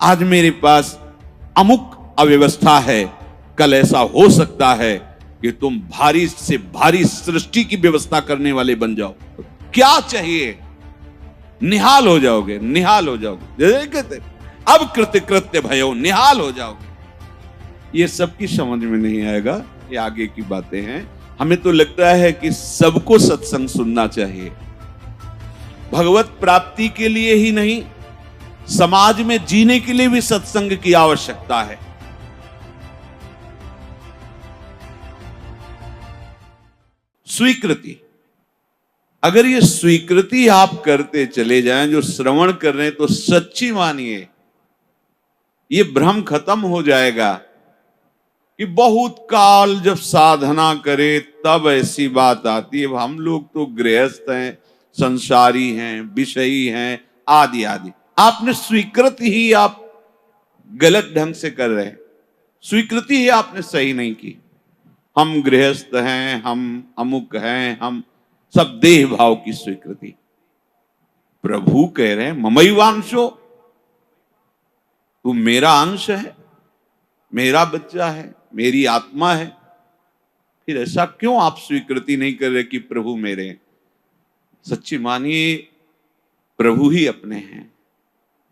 आज मेरे पास अमुक अव्यवस्था है, कल ऐसा हो सकता है कि तुम भारी से भारी सृष्टि की व्यवस्था करने वाले बन जाओ। तो क्या चाहिए? निहाल हो जाओगे, निहाल हो जाओगे। कहते अब कृत्य कृत्य भयो, निहाल हो जाओगे। ये सबकी समझ में नहीं आएगा, ये आगे की बातें हैं। हमें तो लगता है कि सबको सत्संग सुनना चाहिए, भगवत प्राप्ति के लिए ही नहीं, समाज में जीने के लिए भी सत्संग की आवश्यकता है। स्वीकृति, अगर ये स्वीकृति आप करते चले जाएं, जो श्रवण कर रहे हैं, तो सच्ची मानिए ये भ्रम खत्म हो जाएगा कि बहुत काल जब साधना करे तब ऐसी बात आती है। हम लोग तो गृहस्थ हैं, संसारी हैं, विषयी हैं, आदि आदि। आपने स्वीकृति ही आप गलत ढंग से कर रहे हैं, स्वीकृति ही आपने सही नहीं की। हम गृहस्थ हैं, हम अमुक हैं, हम सब देह भाव की स्वीकृति। प्रभु कह रहे हैं ममैवांशो, तू मेरा अंश है, मेरा बच्चा है, मेरी आत्मा है। फिर ऐसा क्यों आप स्वीकृति नहीं कर रहे कि प्रभु मेरे हैं? सच्ची मानिए प्रभु ही अपने हैं,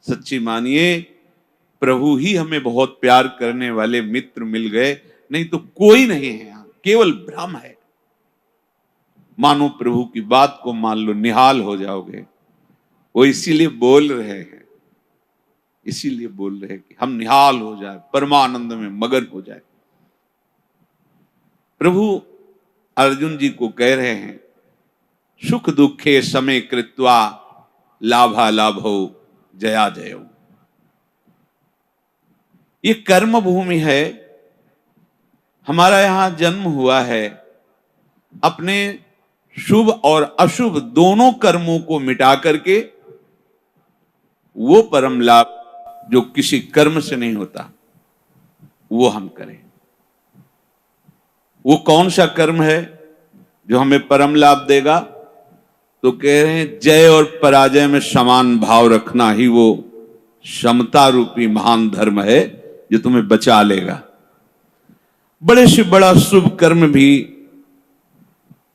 सच्ची मानिए प्रभु ही हमें बहुत प्यार करने वाले मित्र मिल गए, नहीं तो कोई नहीं है यहां, केवल भ्रम है। मानो प्रभु की बात को मान लो, निहाल हो जाओगे। वो इसीलिए बोल रहे हैं, इसीलिए बोल रहे हैं कि हम निहाल हो जाए, परमानंद में मगन हो जाए। प्रभु अर्जुन जी को कह रहे हैं सुख दुखे समय कृत्वा लाभा लाभो जया जयो। ये कर्म भूमि है, हमारा यहां जन्म हुआ है। अपने शुभ और अशुभ दोनों कर्मों को मिटा करके वो परम लाभ जो किसी कर्म से नहीं होता वो हम करें। वो कौन सा कर्म है जो हमें परम लाभ देगा? तो कह रहे हैं जय और पराजय में समान भाव रखना ही वो समता रूपी महान धर्म है जो तुम्हें बचा लेगा। बड़े से बड़ा शुभ कर्म भी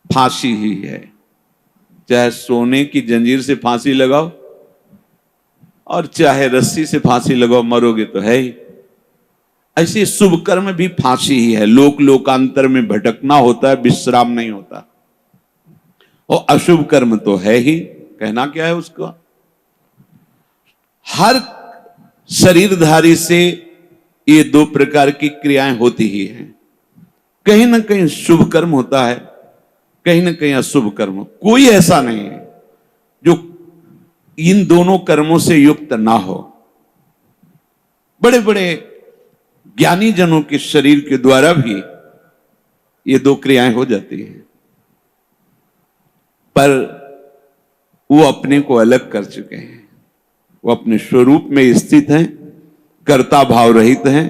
फांसी ही है, चाहे सोने की जंजीर से फांसी लगाओ और चाहे रस्सी से फांसी लगाओ, मरोगे तो है ही। ऐसे शुभ कर्म भी फांसी ही है, लोक लोकांतर में भटकना होता है, विश्राम नहीं होता। और अशुभ कर्म तो है ही, कहना क्या है उसको। हर शरीरधारी से ये दो प्रकार की क्रियाएं होती ही हैं, कहीं ना कहीं शुभ कर्म होता है, कहीं ना कहीं अशुभ कर्म। कोई ऐसा नहीं है जो इन दोनों कर्मों से युक्त ना हो। बड़े बड़े ज्ञानी जनों के शरीर के द्वारा भी ये दो क्रियाएं हो जाती हैं, पर वो अपने को अलग कर चुके हैं, वो अपने स्वरूप में स्थित हैं, कर्ता भाव रहित हैं।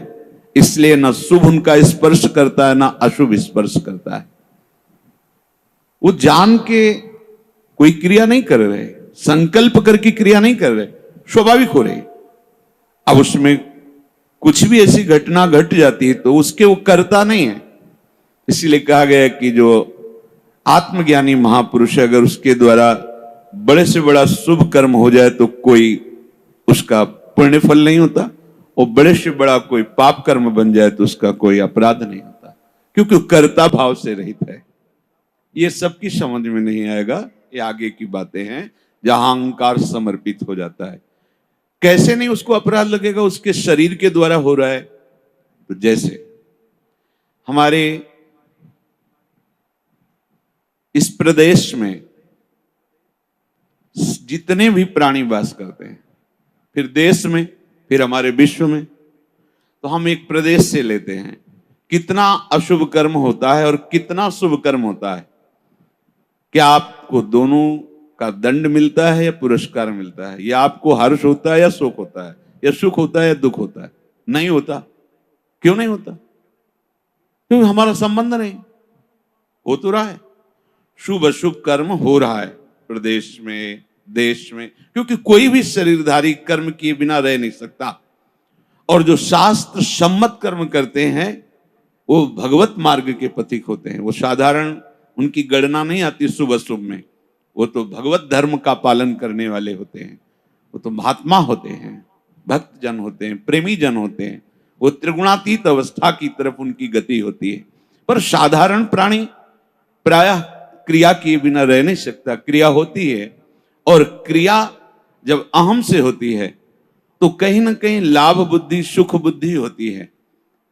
इसलिए न शुभ उनका स्पर्श करता है, ना अशुभ स्पर्श करता है। वो जान के कोई क्रिया नहीं कर रहे, संकल्प करके क्रिया नहीं कर रहे, स्वाभाविक हो रही। अब उसमें कुछ भी ऐसी घटना घट जाती है तो उसके वो करता नहीं है। इसीलिए कहा गया कि जो आत्मज्ञानी महापुरुष है, अगर उसके द्वारा बड़े से बड़ा शुभ कर्म हो जाए तो कोई उसका पुण्य फल नहीं होता, और बड़े से बड़ा कोई पाप कर्म बन जाए तो उसका कोई अपराध नहीं होता, क्योंकि कर्ता भाव से रहित है। ये सबकी समझ में नहीं आएगा, ये आगे की बातें हैं जहां अहंकार समर्पित हो जाता है। कैसे नहीं उसको अपराध लगेगा? उसके शरीर के द्वारा हो रहा है। तो जैसे हमारे इस प्रदेश में जितने भी प्राणी वास करते हैं, फिर देश में, फिर हमारे विश्व में, तो हम एक प्रदेश से लेते हैं, कितना अशुभ कर्म होता है और कितना शुभ कर्म होता है। क्या आपको दोनों का दंड मिलता है या पुरस्कार मिलता है? या आपको हर्ष होता है या शोक होता है? या सुख होता है या दुख होता है? नहीं होता। क्यों नहीं होता? क्योंकि हमारा संबंध नहीं। हो तो रहा है, शुभ अशुभ कर्म हो रहा है प्रदेश में, देश में, क्योंकि कोई भी शरीरधारी कर्म किए बिना रह नहीं सकता। और जो शास्त्र सम्मत कर्म करते हैं वो भगवत मार्ग के पथिक होते हैं। वो साधारण उनकी गणना नहीं आती शुभ अशुभ में, वो तो भगवत धर्म का पालन करने वाले होते हैं। वो तो महात्मा होते हैं, भक्त जन होते हैं, प्रेमी जन होते हैं। वो त्रिगुणातीत अवस्था की तरफ उनकी गति होती है। पर साधारण प्राणी प्रायः क्रिया किए बिना रह नहीं सकता। क्रिया होती है, और क्रिया जब अहम से होती है तो कहीं ना कहीं लाभ बुद्धि, सुख बुद्धि होती है।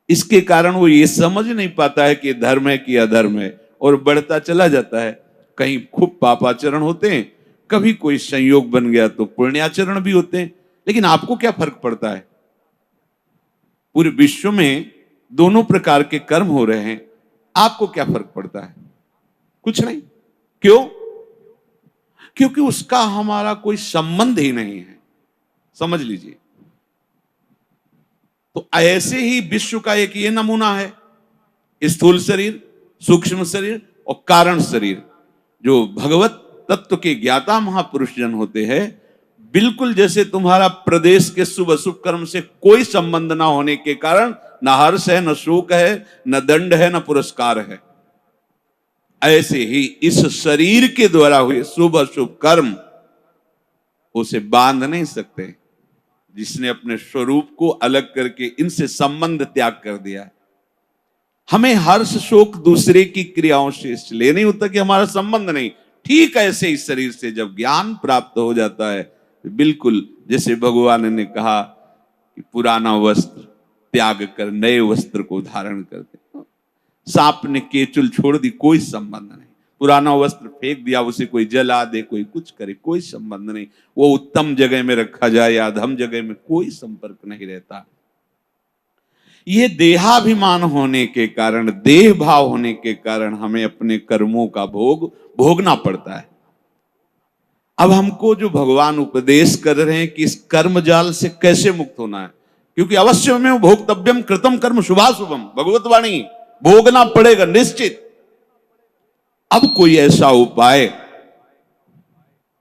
इसके कारण वो ये समझ नहीं पाता है कि धर्म है कि अधर्म है, और बढ़ता चला जाता है। कहीं खूब पापाचरण होते हैं, कभी कोई संयोग बन गया तो पुण्याचरण भी होते हैं। लेकिन आपको क्या फर्क पड़ता है? पूरे विश्व में दोनों प्रकार के कर्म हो रहे हैं, आपको क्या फर्क पड़ता है? कुछ नहीं। क्यों? क्योंकि उसका हमारा कोई संबंध ही नहीं है। समझ लीजिए। तो ऐसे ही विश्व का एक ये नमूना है, स्थूल शरीर, सूक्ष्म शरीर और कारण शरीर। जो भगवत तत्व के ज्ञाता महापुरुष जन होते हैं, बिल्कुल जैसे तुम्हारा प्रदेश के शुभ अशुभ कर्म से कोई संबंध ना होने के कारण न हर्ष है, न शोक है, न दंड है, न पुरस्कार है, ऐसे ही इस शरीर के द्वारा हुए शुभ अशुभ कर्म उसे बांध नहीं सकते। जिसने अपने स्वरूप को अलग करके इनसे संबंध त्याग कर दिया है। हमें हर्ष शोक दूसरे की क्रियाओं से इसलिए नहीं होता कि हमारा संबंध नहीं। ठीक ऐसे ही शरीर से जब ज्ञान प्राप्त हो जाता है, बिल्कुल जैसे भगवान ने कहा कि पुराना वस्त्र त्याग कर नए वस्त्र को धारण करते। सांप ने केचुल छोड़ दी, कोई संबंध नहीं। पुराना वस्त्र फेंक दिया, उसे कोई जला दे, कोई कुछ करे, कोई संबंध नहीं। वो उत्तम जगह में रखा जाए या अधम जगह में, कोई संपर्क नहीं रहता। ये देहाभिमान होने के कारण, देह भाव होने के कारण हमें अपने कर्मों का भोग भोगना पड़ता है। अब हमको जो भगवान उपदेश कर रहे हैं कि इस कर्म जाल से कैसे मुक्त होना है, क्योंकि अवश्य में भोक्तव्यम कृतम कर्म शुभाशुभम, भगवत वाणी, भोगना पड़ेगा निश्चित। अब कोई ऐसा उपाय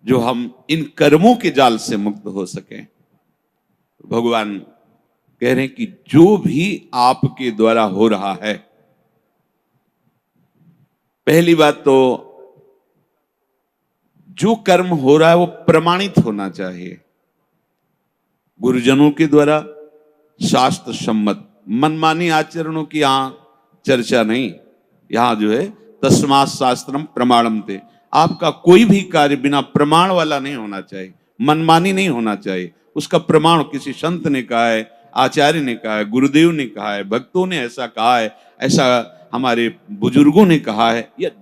जो हम इन कर्मों के जाल से मुक्त हो सके। भगवान कह रहे हैं कि जो भी आपके द्वारा हो रहा है, पहली बात तो जो कर्म हो रहा है वो प्रमाणित होना चाहिए, गुरुजनों के द्वारा शास्त्र सम्मत। मनमानी आचरणों की यहां चर्चा नहीं। यहां जो है तस्मात् शास्त्रम प्रमाणम थे। आपका कोई भी कार्य बिना प्रमाण वाला नहीं होना चाहिए, मनमानी नहीं होना चाहिए। उसका प्रमाण किसी संत ने कहा है, आचार्य ने कहा है, गुरुदेव ने कहा है, भक्तों ने ऐसा कहा है, ऐसा हमारे बुजुर्गों ने कहा है, यह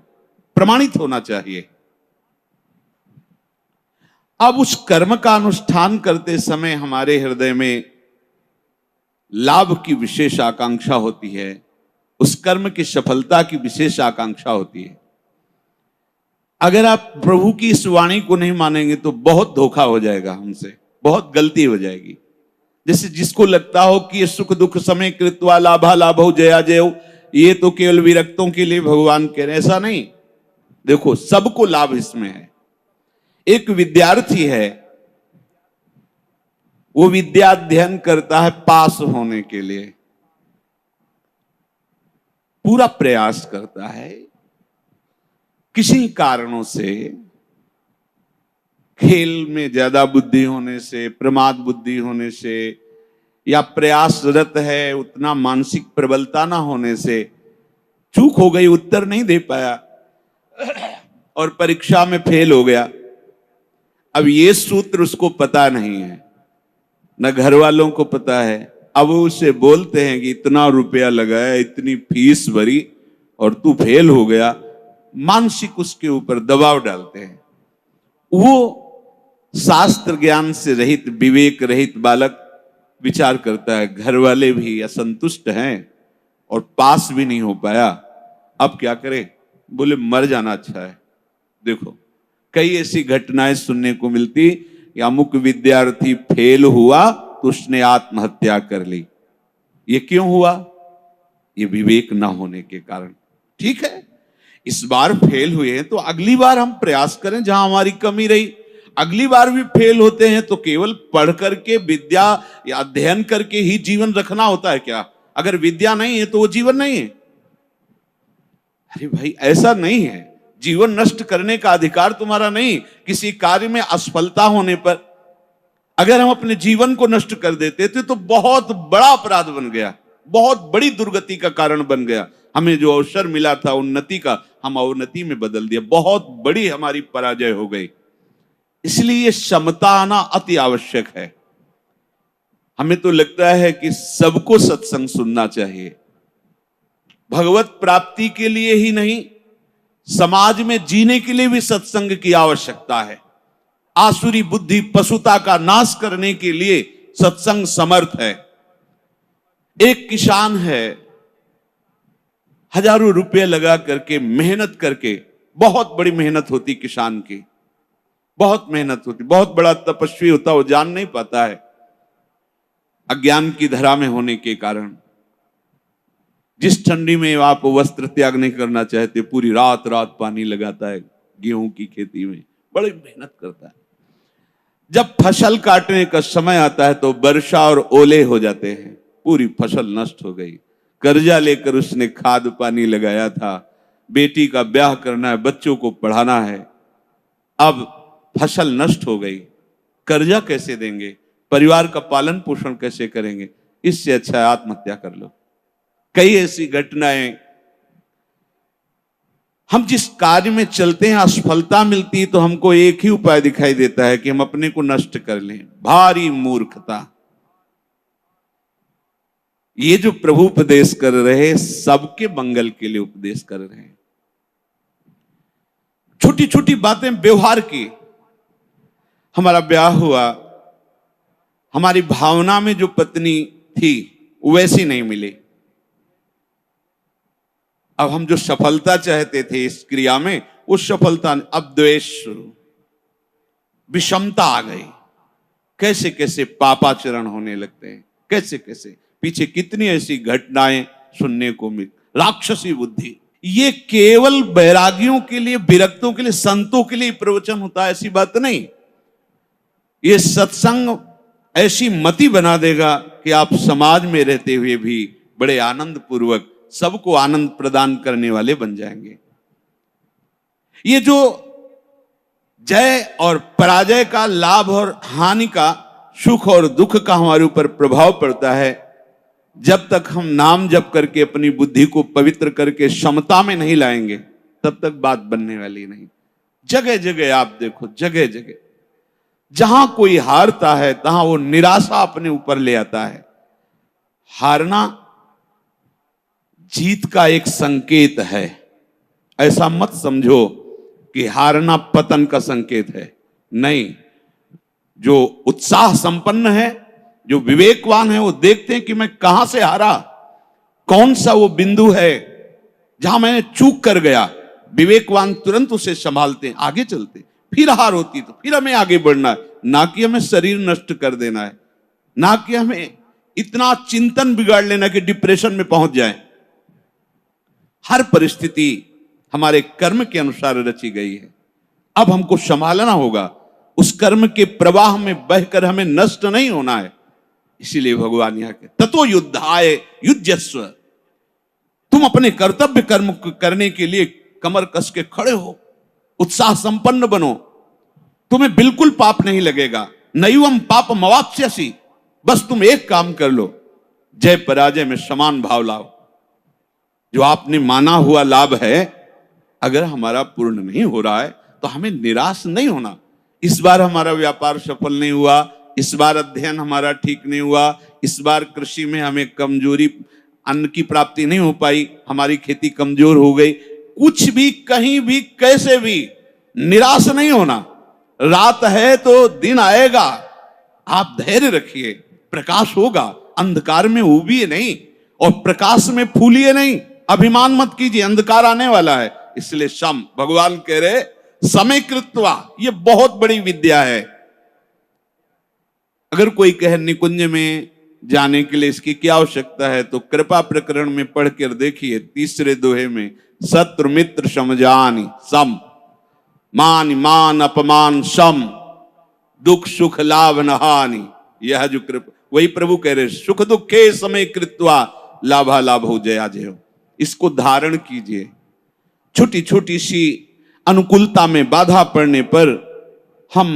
प्रमाणित होना चाहिए। अब उस कर्म का अनुष्ठान करते समय हमारे हृदय में लाभ की विशेष आकांक्षा होती है, उस कर्म की सफलता की विशेष आकांक्षा होती है। अगर आप प्रभु की इस वाणी को नहीं मानेंगे तो बहुत धोखा हो जाएगा हमसे, बहुत गलती हो जाएगी। जैसे जिसको लगता हो कि ये सुख दुख समय कृत्वा लाभा लाभो जया जयो, ये तो केवल विरक्तों के लिए भगवान कह रहे हैं, ऐसा नहीं। देखो सबको लाभ इसमें है। एक विद्यार्थी है, वो विद्या अध्ययन करता है पास होने के लिए, पूरा प्रयास करता है। किसी कारणों से, खेल में ज्यादा बुद्धि होने से, प्रमाद बुद्धि होने से, या प्रयासरत है उतना मानसिक प्रबलता ना होने से चूक हो गई, उत्तर नहीं दे पाया और परीक्षा में फेल हो गया। अब ये सूत्र उसको पता नहीं है, न घर वालों को पता है। अब उसे बोलते हैं कि इतना रुपया लगाया, इतनी फीस भरी और तू फेल हो गया। मानसिक उसके ऊपर दबाव डालते हैं। वो शास्त्र ज्ञान से रहित, विवेक रहित बालक विचार करता है, घर वाले भी असंतुष्ट हैं और पास भी नहीं हो पाया, अब क्या करे? बोले मर जाना अच्छा है। देखो कई ऐसी घटनाएं सुनने को मिलती, अमुक विद्यार्थी फेल हुआ तो उसने आत्महत्या कर ली। ये क्यों हुआ? ये विवेक ना होने के कारण। ठीक है, इस बार फेल हुए हैं तो अगली बार हम प्रयास करें जहां हमारी कमी रही। अगली बार भी फेल होते हैं तो केवल पढ़ करके विद्या या अध्ययन करके ही जीवन रखना होता है क्या? अगर विद्या नहीं है तो वो जीवन नहीं है। अरे भाई, ऐसा नहीं है। जीवन नष्ट करने का अधिकार तुम्हारा नहीं। किसी कार्य में असफलता होने पर अगर हम अपने जीवन को नष्ट कर देते थे तो बहुत बड़ा अपराध बन गया, बहुत बड़ी दुर्गति का कारण बन गया। हमें जो अवसर मिला था उन्नति का, हम अवनति में बदल दिया, बहुत बड़ी हमारी पराजय हो गई। इसलिए समता आना अति आवश्यक है। हमें तो लगता है कि सबको सत्संग सुनना चाहिए, भगवत प्राप्ति के लिए ही नहीं, समाज में जीने के लिए भी सत्संग की आवश्यकता है। आसुरी बुद्धि पशुता का नाश करने के लिए सत्संग समर्थ है। एक किसान है, हजारों रुपए लगा करके मेहनत करके, बहुत बड़ी मेहनत होती किसान की, बहुत मेहनत होती, बहुत बड़ा तपस्वी होता, वो जान नहीं पाता है अज्ञान की धरा में होने के कारण। जिस ठंडी में आप वस्त्र त्याग नहीं करना चाहते, पूरी रात रात पानी लगाता है गेहूं की खेती में, बड़ी मेहनत करता है। जब फसल काटने का समय आता है तो वर्षा और ओले हो जाते हैं, पूरी फसल नष्ट हो गई। कर्जा लेकर उसने खाद पानी लगाया था, बेटी का ब्याह करना है, बच्चों को पढ़ाना है, अब फसल नष्ट हो गई। कर्जा कैसे देंगे, परिवार का पालन पोषण कैसे करेंगे? इससे अच्छा है आत्महत्या कर लो। कई ऐसी घटनाएं, हम जिस कार्य में चलते हैं असफलता मिलती है तो हमको एक ही उपाय दिखाई देता है कि हम अपने को नष्ट कर लें। भारी मूर्खता। ये जो प्रभु उपदेश कर रहे हैं, सबके मंगल के लिए उपदेश कर रहे हैं। छोटी छोटी बातें व्यवहार की। हमारा ब्याह हुआ, हमारी भावना में जो पत्नी थी वैसी नहीं मिली। अब हम जो सफलता चाहते थे इस क्रिया में, उस सफलता, अब द्वेष शुरू, विषमता आ गई। कैसे कैसे पापाचरण होने लगते हैं, कैसे कैसे पीछे कितनी ऐसी घटनाएं सुनने को मिल। राक्षसी बुद्धि। ये केवल बैरागियों के लिए, विरक्तों के लिए, संतों के लिए प्रवचन होता है, ऐसी बात नहीं। ये सत्संग ऐसी मति बना देगा कि आप समाज में रहते हुए भी बड़े आनंद पूर्वक सबको आनंद प्रदान करने वाले बन जाएंगे। ये जो जय और पराजय का, लाभ और हानि का, सुख और दुख का हमारे ऊपर प्रभाव पड़ता है, जब तक हम नाम जप करके अपनी बुद्धि को पवित्र करके समता में नहीं लाएंगे, तब तक बात बनने वाली नहीं। जगह जगह आप देखो, जगह जगह जहां कोई हारता है तहां वो निराशा अपने ऊपर ले आता है। हारना जीत का एक संकेत है। ऐसा मत समझो कि हारना पतन का संकेत है, नहीं। जो उत्साह संपन्न है, जो विवेकवान है, वो देखते हैं कि मैं कहां से हारा, कौन सा वो बिंदु है जहां मैंने चूक कर गया। विवेकवान तुरंत उसे संभालते हैं, आगे चलते। फिर हार होती तो फिर हमें आगे बढ़ना है, ना कि हमें शरीर नष्ट कर देना है, ना कि हमें इतना चिंतन बिगाड़ लेना कि डिप्रेशन में पहुंच जाए। हर परिस्थिति हमारे कर्म के अनुसार रची गई है। अब हमको संभालना होगा, उस कर्म के प्रवाह में बहकर हमें नष्ट नहीं होना है। इसीलिए भगवान यहाँ के ततो युद्धाय युज्यस्व। तुम अपने कर्तव्य कर्म करने के लिए कमर कस के खड़े हो, उत्साह संपन्न बनो, तुम्हें बिल्कुल पाप नहीं लगेगा। नैवम पाप मवाप्स्यसि। बस तुम एक काम कर लो, जय पराजय में समान भाव लाओ। जो आपने माना हुआ लाभ है, अगर हमारा पूर्ण नहीं हो रहा है तो हमें निराश नहीं होना। इस बार हमारा व्यापार सफल नहीं हुआ, इस बार अध्ययन हमारा ठीक नहीं हुआ, इस बार कृषि में हमें कमजोरी, अन्न की प्राप्ति नहीं हो पाई, हमारी खेती कमजोर हो गई, कुछ भी, कहीं भी, कैसे भी निराश नहीं होना। रात है तो दिन आएगा, आप धैर्य रखिए, प्रकाश होगा। अंधकार में उबिए नहीं और प्रकाश में फूलिए नहीं। अभिमान मत कीजिए, अंधकार आने वाला है। इसलिए सम, भगवान कह रहे समय कृत्वा, ये बहुत बड़ी विद्या है। अगर कोई कहे निकुंज में जाने के लिए इसकी क्या आवश्यकता है, तो कृपा प्रकरण में पढ़कर देखिए, तीसरे दोहे में, शत्रु मित्र समझानी सम, मान मान अपमान सम, दुख सुख लाभ न हानि, यह जो कृपा, वही प्रभु कह रहे सुख दुखे समय कृत्वा लाभा लाभो जया जयो। इसको धारण कीजिए। छोटी छोटी सी अनुकूलता में बाधा पड़ने पर हम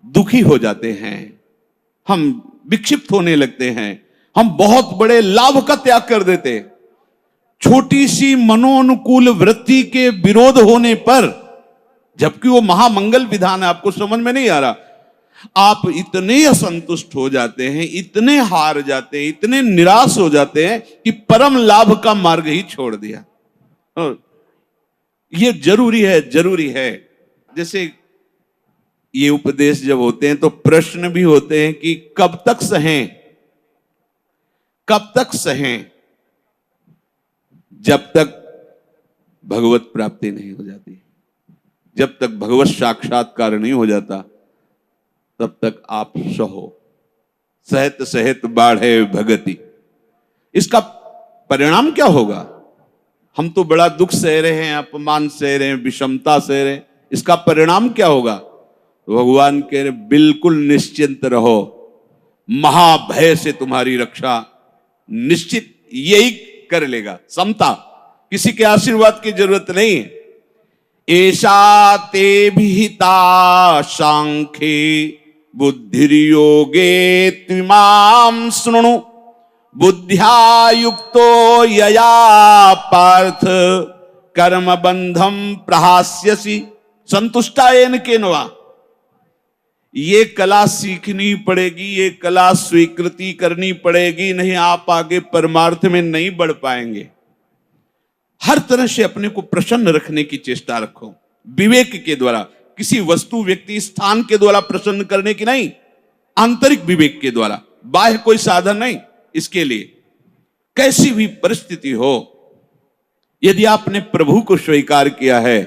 दुखी हो जाते हैं, हम विक्षिप्त होने लगते हैं, हम बहुत बड़े लाभ का त्याग कर देते। छोटी सी मनोनुकूल वृत्ति के विरोध होने पर, जबकि वो महामंगल विधान है, आपको समझ में नहीं आ रहा, आप इतने असंतुष्ट हो जाते हैं, इतने हार जाते हैं, इतने निराश हो जाते हैं कि परम लाभ का मार्ग ही छोड़ दिया। ये जरूरी है, जरूरी है। जैसे ये उपदेश जब होते हैं तो प्रश्न भी होते हैं कि कब तक सहें, कब तक सहें? जब तक भगवत प्राप्ति नहीं हो जाती, जब तक भगवत साक्षात्कार नहीं हो जाता, तब तक आप सहो। सहत सहत बाढ़े भगति। इसका परिणाम क्या होगा? हम तो बड़ा दुख सह रहे हैं, अपमान सह रहे हैं, विषमता सह रहे हैं, इसका परिणाम क्या होगा? भगवान कह रहे बिल्कुल निश्चिंत रहो, महाभय से तुम्हारी रक्षा निश्चित यही कर लेगा। समता, किसी के आशीर्वाद की जरूरत नहीं है। ऐसा ते विहिता सांख्ये बुद्धिर्योगे त्विमां शृणु बुद्ध्या युक्तो यया पार्थ कर्म बंधम प्रहास्यसि संतुष्टायेन केनवा। ये कला सीखनी पड़ेगी, ये कला स्वीकृति करनी पड़ेगी, नहीं आप आगे परमार्थ में नहीं बढ़ पाएंगे। हर तरह से अपने को प्रसन्न रखने की चेष्टा रखो, विवेक के द्वारा, किसी वस्तु व्यक्ति स्थान के द्वारा प्रसन्न करने की नहीं, आंतरिक विवेक के द्वारा, बाह्य कोई साधन नहीं। इसके लिए कैसी भी परिस्थिति हो, यदि आपने प्रभु को स्वीकार किया है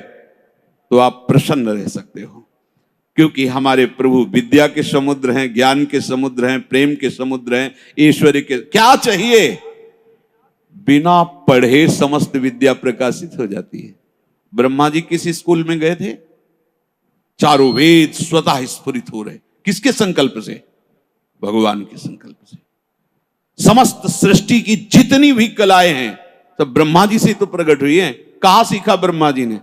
तो आप प्रसन्न रह सकते हो, क्योंकि हमारे प्रभु विद्या के समुद्र हैं, ज्ञान के समुद्र हैं, प्रेम के समुद्र हैं, ईश्वरी के। क्या चाहिए? बिना पढ़े समस्त विद्या प्रकाशित हो जाती है। ब्रह्मा जी किस स्कूल में गए थे? चारों वेद स्वतः स्फुरित हो रहे। किसके संकल्प से? भगवान के संकल्प से। समस्त सृष्टि की जितनी भी कलाएं हैं सब ब्रह्मा जी से तो प्रकट हुई हैं। कहां सीखा ब्रह्मा जी ने?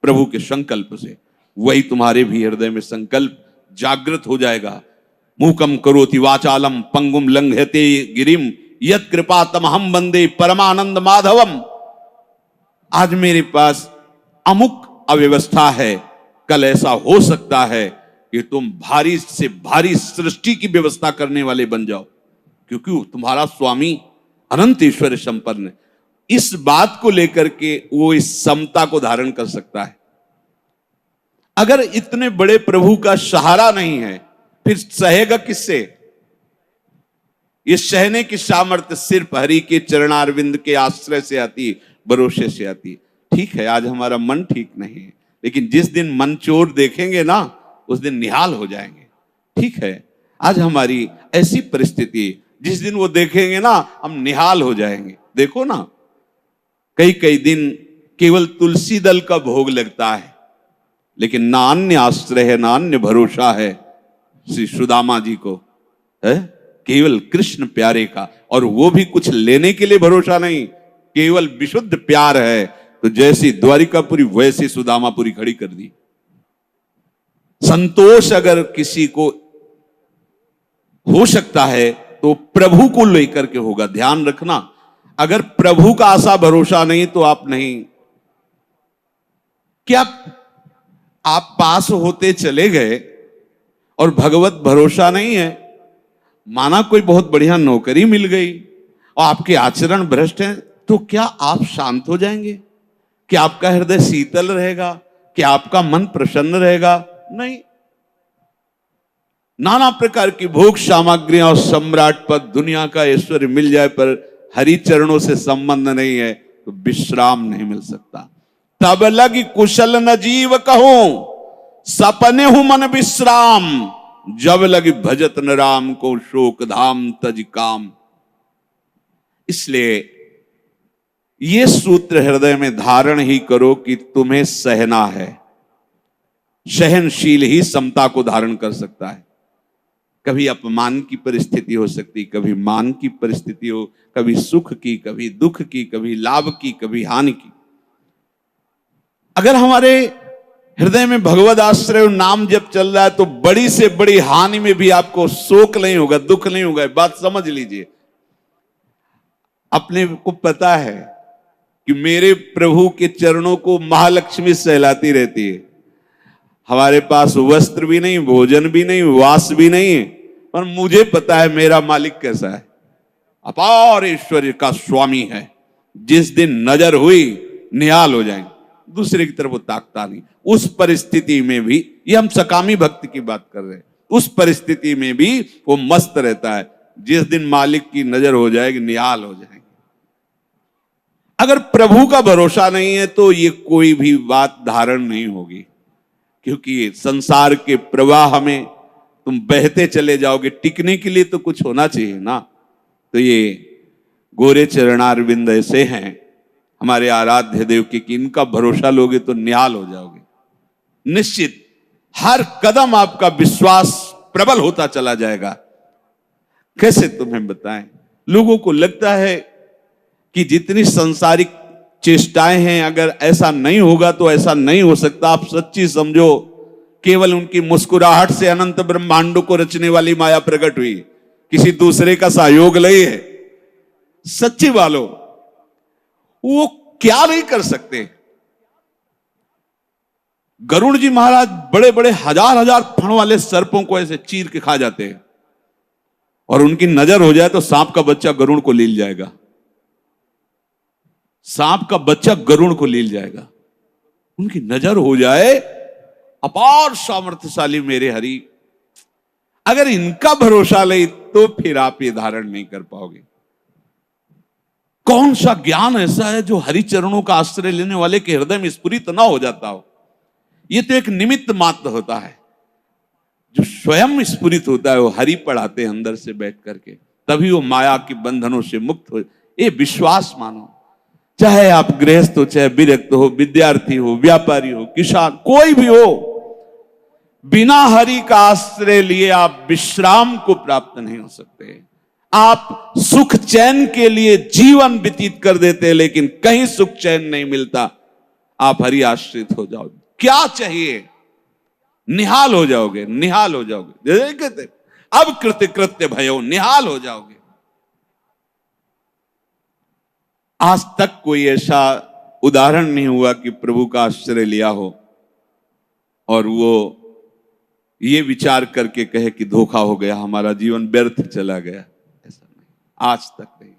प्रभु के संकल्प से। वही तुम्हारे भी हृदय में संकल्प जागृत हो जाएगा। मूकम करोति वाचालम पंगुम लंघयते गिरिम यत् कृपा तमहम वंदे परमानंद माधवम। आज मेरे पास अमुक अव्यवस्था है, कल ऐसा हो सकता है कि तुम भारी से भारी सृष्टि की व्यवस्था करने वाले बन जाओ, क्योंकि तुम्हारा स्वामी अनंत ईश्वर संपन्न है। इस बात को लेकर के वो इस समता को धारण कर सकता है। अगर इतने बड़े प्रभु का सहारा नहीं है, फिर सहेगा किससे? ये सहने की सामर्थ्य सिर्फ हरि के चरणारविंद के आश्रय से आती है, भरोसे से आती है। ठीक है, आज हमारा मन ठीक नहीं है, लेकिन जिस दिन मन चोर देखेंगे ना, उस दिन निहाल हो जाएंगे। ठीक है, आज हमारी ऐसी परिस्थिति, जिस दिन वो देखेंगे ना, हम निहाल हो जाएंगे। देखो ना, कई कई दिन केवल तुलसी दल का भोग लगता है, लेकिन ना अन्य आश्रय है, ना अन्य भरोसा है श्री सुदामा जी को, है केवल कृष्ण प्यारे का। और वो भी कुछ लेने के लिए भरोसा नहीं, केवल विशुद्ध प्यार है। तो जैसी द्वारिकापुरी वैसी सुदामापुरी खड़ी कर दी। संतोष अगर किसी को हो सकता है तो प्रभु को लेकर के होगा। ध्यान रखना, अगर प्रभु का आशा भरोसा नहीं तो आप नहीं। क्या आप पास होते चले गए और भगवत भरोसा नहीं है? माना कोई बहुत बढ़िया नौकरी मिल गई और आपके आचरण भ्रष्ट हैं, तो क्या आप शांत हो जाएंगे? क्या आपका हृदय शीतल रहेगा? क्या आपका मन प्रसन्न रहेगा? नहीं। नाना प्रकार की भोग सामग्रियां और सम्राट पद, दुनिया का ऐश्वर्य मिल जाए, पर हरि चरणों से संबंध नहीं है तो विश्राम नहीं मिल सकता। तब लगी कुशल न जीव कहूं, सपने हूं मन विश्राम, जब लगी भजत न राम को, शोक धाम तज काम। इसलिए ये सूत्र हृदय में धारण ही करो कि तुम्हें सहना है। सहनशील ही समता को धारण कर सकता है। कभी अपमान की परिस्थिति हो सकती, कभी मान की परिस्थिति हो, कभी सुख की, कभी दुख की, कभी लाभ की, कभी हानि की। अगर हमारे हृदय में भगवद आश्रय नाम जब चल रहा है तो बड़ी से बड़ी हानि में भी आपको शोक नहीं होगा, दुख नहीं होगा। बात समझ लीजिए। अपने को पता है कि मेरे प्रभु के चरणों को महालक्ष्मी सहलाती रहती है। हमारे पास वस्त्र भी नहीं, भोजन भी नहीं, वास भी नहीं है, पर मुझे पता है मेरा मालिक कैसा है। अपार ऐश्वर्य का स्वामी है। जिस दिन नजर हुई निहाल हो जाएंगे, दूसरे की तरफ वो ताकता नहीं। उस परिस्थिति में भी, ये हम सकामी भक्त की बात कर रहे हैं, उस परिस्थिति में भी वो मस्त रहता है। जिस दिन मालिक की नजर हो जाएगी निहाल हो जाएंगे। अगर प्रभु का भरोसा नहीं है तो ये कोई भी बात धारण नहीं होगी, क्योंकि संसार के प्रवाह में तुम बहते चले जाओगे। टिकने के लिए तो कुछ होना चाहिए ना। तो ये गोरे चरणारविंद ऐसे हैं हमारे आराध्य देव के कि इनका भरोसा लोगे तो निहाल हो जाओगे। निश्चित हर कदम आपका विश्वास प्रबल होता चला जाएगा। कैसे तुम्हें बताएं, लोगों को लगता है कि जितनी सांसारिक चेष्टाएं हैं, अगर ऐसा नहीं होगा तो ऐसा नहीं हो सकता। आप सच्ची समझो, केवल उनकी मुस्कुराहट से अनंत ब्रह्मांडों को रचने वाली माया प्रकट हुई, किसी दूसरे का सहयोग नहीं है। सच्ची वालों, वो क्या नहीं कर सकते। गरुड़ जी महाराज बड़े बड़े हजार हजार फण वाले सर्पों को ऐसे चीर के खा जाते हैं, और उनकी नजर हो जाए तो सांप का बच्चा गरुड़ को लील जाएगा। सांप का बच्चा गरुड़ को लील जाएगा, उनकी नजर हो जाए। अपार सामर्थ्यशाली मेरे हरि। अगर इनका भरोसा नहीं तो फिर आप ये धारण नहीं कर पाओगे। कौन सा ज्ञान ऐसा है जो हरि चरणों का आश्रय लेने वाले के हृदय में स्फुरित ना हो जाता हो। ये तो एक निमित्त मात्र होता है। जो स्वयं स्फुरित होता है वो हरि पढ़ाते हैं अंदर से बैठ करके, तभी वो माया के बंधनों से मुक्त हो। ये विश्वास मानो। चाहे आप गृहस्थ हो, चाहे विरक्त हो, विद्यार्थी हो, व्यापारी हो, किसान, कोई भी हो, बिना हरि का आश्रय लिए आप विश्राम को प्राप्त नहीं हो सकते। आप सुख चैन के लिए जीवन व्यतीत कर देते, लेकिन कहीं सुख चैन नहीं मिलता। आप हरि आश्रित हो जाओ, क्या चाहिए निहाल हो जाओगे, निहाल हो जाओगे। जैसे कहते अब कृत्य कृत्य भयो, निहाल हो जाओगे। आज तक कोई ऐसा उदाहरण नहीं हुआ कि प्रभु का आश्रय लिया हो और वो ये विचार करके कहे कि धोखा हो गया, हमारा जीवन व्यर्थ चला गया। ऐसा नहीं, आज तक नहीं।